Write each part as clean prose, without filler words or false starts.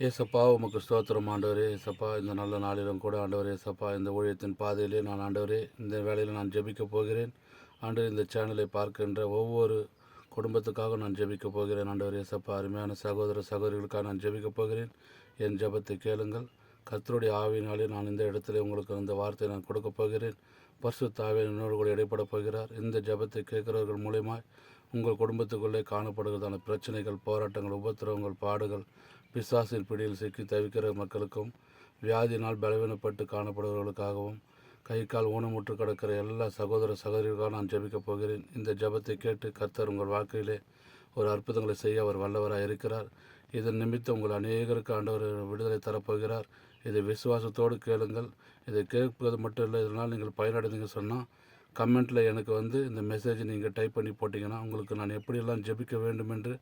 ஏசப்பா உமக்கு ஸ்தோத்திரம் ஆண்டவரே. ஏசப்பா இந்த நல்ல நாளிலும் கூட ஆண்டவரே ஏசப்பா இந்த ஊழியத்தின் பாதையிலே நான் ஆண்டவரே இந்த வேளையில் நான் ஜெபிக்கப் போகிறேன். ஆண்டவர் இந்த சேனலை பார்க்கின்ற ஒவ்வொரு குடும்பத்துக்காக நான் ஜெபிக்கப் போகிறேன். ஆண்டவர் ஏசப்பா அருமையான சகோதர சகோதரிகளுக்காக நான் ஜெபிக்கப் போகிறேன். என் ஜெபத்தை கேளுங்கள். கர்த்தருடைய ஆவியினாலே நான் இந்த இடத்துல உங்களுக்கு இந்த வார்த்தையை நான் கொடுக்கப் போகிறேன். பரிசுத்த ஆவியானவர் என்னோடு கூட இடைப்பட போகிறார். இந்த ஜெபத்தை கேட்கிறவர்கள் மூலியமாய் உங்கள் குடும்பத்துக்குள்ளே காணப்படுகிறதான பிரச்சனைகள், போராட்டங்கள், உபத்திரவங்கள், பாடுகள், பிசாசின் பிடியில் சிக்கி தவிக்கிற மக்களுக்கும், வியாதியினால் பலவீனப்பட்டு காணப்படுபவர்களுக்காகவும், கை கால் ஊனமுற்று கிடக்கிற எல்லா சகோதர சகோதரிகளுக்காக நான் ஜெபிக்கப் போகிறேன். இந்த ஜெபத்தை கேட்டு கர்த்தர் உங்கள் வாழ்க்கையிலே ஒரு அற்புதங்களை செய்ய அவர் வல்லவராக இருக்கிறார். இதன் நிமித்தம் உங்கள் அநேகருக்கு ஆண்டவர் விடுதலை தரப்போகிறார். இதை விசுவாசத்தோடு கேளுங்கள். இதை கேட்பது மட்டும் இல்லை, இதனால் நீங்கள் பயனடைந்தீங்க சொன்னால் கமெண்ட்டில் எனக்கு இந்த மெசேஜை நீங்கள் டைப் பண்ணி போட்டிங்கன்னா உங்களுக்கு நான் எப்படியெல்லாம் ஜெபிக்க வேண்டும் என்று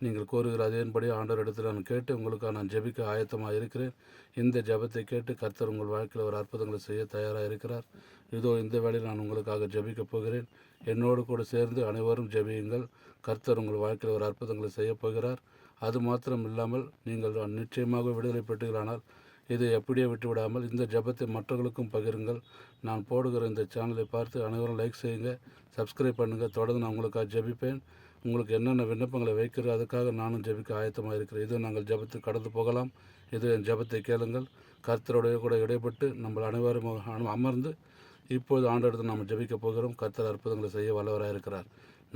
நீங்கள் கூறுகிற அதன்படி ஆண்டவர் இடத்தில் நான் கேட்டு உங்களுக்காக நான் ஜெபிக்க ஆயத்தமாக இருக்கிறேன். இந்த ஜெபத்தை கேட்டு கர்த்தர் உங்கள் வாழ்க்கையில் ஒரு அற்புதங்களை செய்ய தயாராக இருக்கிறார். இதோ இந்த வேளையில் நான் உங்களுக்காக ஜெபிக்கப் போகிறேன். என்னோடு கூட சேர்ந்து அனைவரும் ஜெபியுங்கள். கர்த்தர் உங்கள் வாழ்க்கையில் ஒரு அற்புதங்களை செய்யப் போகிறார். அது மாத்திரம் இல்லாமல் நீங்கள் நிச்சயமாக விடுதலை பெற்றீர்களானால் இதை எப்படியே விட்டுவிடாமல் இந்த ஜெபத்தை மற்றவர்களுக்கும் பகிருங்கள். நான் போடுகிற இந்த சேனலை பார்த்து அனைவரும் லைக் செய்யுங்க, சப்ஸ்கிரைப் பண்ணுங்கள். தொடர்ந்து நான் உங்களுக்காக ஜெபிப்பேன். உங்களுக்கு என்னென்ன விண்ணப்பங்களை வைக்கிறோம் அதுக்காக நானும் ஜெபிக்க ஆயத்தமாக இருக்கிறேன். இது நாங்கள் ஜெபத்துக்கு கடந்து போகலாம். இது என் ஜெபத்தை கேளுங்கள். கர்த்தருடைய கூட இடைப்பட்டு நம்ம அனைவரும் அமர்ந்து இப்போது ஆண்டவரிடத்தில் நாம் ஜெபிக்கப் போகிறோம். கர்த்தர் அற்புதங்களை செய்ய வல்லவராக இருக்கிறார்.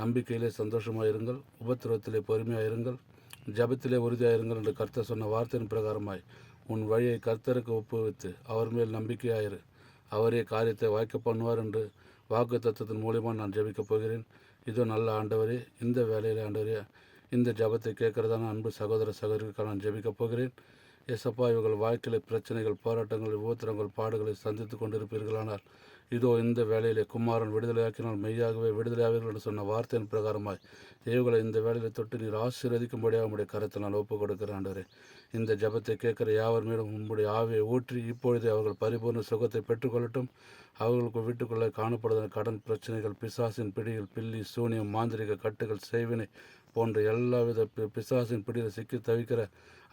நம்பிக்கையிலே சந்தோஷமாக இருங்கள், உபத்திரவத்திலே பொறுமையாக இருங்கள், ஜெபத்திலே உறுதியாக இருங்கள் என்று கர்த்தர் சொன்ன வார்த்தையின் பிரகாரமாய் உன் வழியை கர்த்தருக்கு ஒப்புவித்து அவர் மேல் நம்பிக்கையாயிரு, அவரே காரியத்தை வாய்க்க பண்ணுவார் என்று வாக்கு தத்துவத்தின் மூலியமாக நான் ஜெபிக்கப் போகிறேன். இதோ நல்ல ஆண்டவரே, இந்த வேலையில் ஆண்டவரே இந்த ஜெபத்தை கேட்குறதான அன்பு சகோதர சகோதரிகளுக்காக நான் ஜெபிக்கப் போகிறேன். எசப்பா இவர்கள் வாழ்க்கையில் பிரச்சனைகள், போராட்டங்கள், உபத்திரங்கள், பாடுகளை சந்தித்து கொண்டிருப்பீர்களானால் இதோ இந்த வேலையிலே குமாரன் விடுதலையாக்கினால் மெய்யாகவே விடுதலையாவீர்கள் என்று சொன்ன வார்த்தையின் பிரகாரமாய் இவர்களை இந்த வேலையில் தொட்டு நீர் ஆசீர்வதிக்கும்படியாக உங்களுடைய கருத்தை நான் ஒப்புக் கொடுக்கிறேன். ஆண்டவரே, இந்த ஜெபத்தை கேட்கிற யாவர் மேலும் உங்களுடைய ஆவியை ஊற்றி இப்பொழுதே அவர்கள் பரிபூர்ண சுகத்தை பெற்றுக்கொள்ளட்டும். அவர்களுக்கு வீட்டுக்குள்ளே காணப்படுகிற கடன் பிரச்சனைகள், பிசாசின் பிடியில் பில்லி, சூனியம், மாந்திரிக கட்டுகள், செய்வினை போன்ற எல்லாவித பிசாசின் பிடியில் சிக்கி தவிக்கிற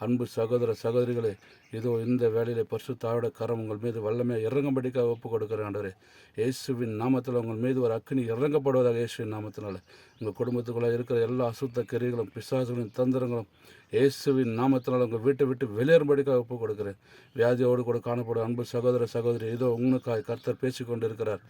அன்பு சகோதர சகோதரிகளே, இதோ இந்த வேளையிலே பரிசுத்தாவிட கரம் உங்கள் மீது வல்லமையாக இறங்கும்படிக்காக ஒப்புக் கொடுக்கிறேன். ஆண்டவரே, இயேசுவின் நாமத்தில் உங்கள் மீது ஒரு அக்கினி இறங்கப்படுவதாக இயேசுவின் நாமத்தினால உங்கள் குடும்பத்துக்குள்ளே இருக்கிற எல்லா அசுத்த கிரிகளும், பிசாசுகளின் தந்திரங்களும் இயேசுவின் நாமத்தினால் உங்கள் வீட்டை விட்டு வெளியேறும்படிக்காக ஒப்புக் கொடுக்கிறேன். வியாதியோடு கூட காணப்படும் அன்பு சகோதர சகோதரி, இதோ உங்களுக்காக கர்த்தர் பேசி கொண்டு இருக்கிறார்.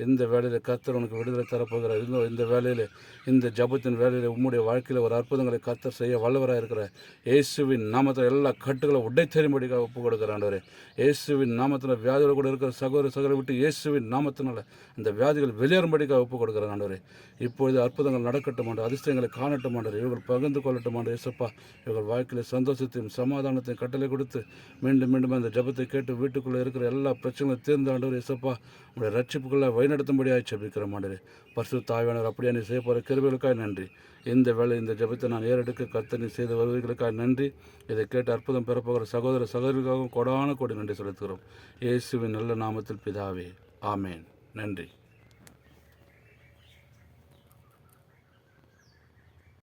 இந்த வேளையில் கர்த்தர் உனக்கு விடுதலை தரப்போகிறார். இதோ இந்த வேளையில் இந்த ஜபத்தின் வேளையில் உம்முடைய வாழ்க்கையில் ஒரு அற்புதங்களை கர்த்தர் செய்ய வல்லவராக இருக்கிறார். இயேசுவின் நாமத்தில் எல்லா கட்டுகளை உடைத்தெறியும்படிக்காக ஒப்புக் கொடுக்கிறார். ஆண்டவரே, இயேசுவின் நாமத்தில் வியாதியோடு கூட இருக்கிற சகோதர சகோதரி விட்டு இயேசுவின் நாமத்தினால் இந்த வியாதிகள் வெளியேறும்படிக்காக ஒப்புக் கொடுக்கிறார். ஆண்டவரே, இப்பொழுது அற்புதங்கள் நடக்கட்டும் ஆண்டு, அதிர்ஷ்டங்களை காணட்டும் ஆண்டு, இவர்கள் பகிர்ந்து கொள்ளட்டும் ஆண்டு. இயேசப்பா இவர்கள் வாழ்க்கையில் சந்தோஷத்தையும் சமாதானத்தையும் கட்டளை கொடுத்து மீண்டும் மீண்டும் அந்த ஜபத்தை கேட்டு வீட்டுக்குள்ளே இருக்கிற எல்லா பிரச்சனைகளும் தீர்ந்து ஆண்டவர் இயேசப்பா உங்களுடைய ரட்சிப்புக்குள்ளே வழிநடத்தும்படியாக ஜெபிக்கிற ஆண்டவரே. பரிசுத்த ஆவியானவர் அப்படியே நீ செய்ய போகிற கிருபைகளுக்காக நன்றி. இந்த வேளை இந்த ஜபத்தை நான் ஏறெடுக்க கர்த்தர் நீ செய்த வருவதற்காக நன்றி. இதை கேட்டு அற்புதம் பெறப்போகிற சகோதர சகோதரிகளுக்காகவும் கொடான கோடி நன்றி செலுத்துகிறோம். இயேசுவின் நல்ல நாமத்தில் பிதாவே, ஆமேன். நன்றி.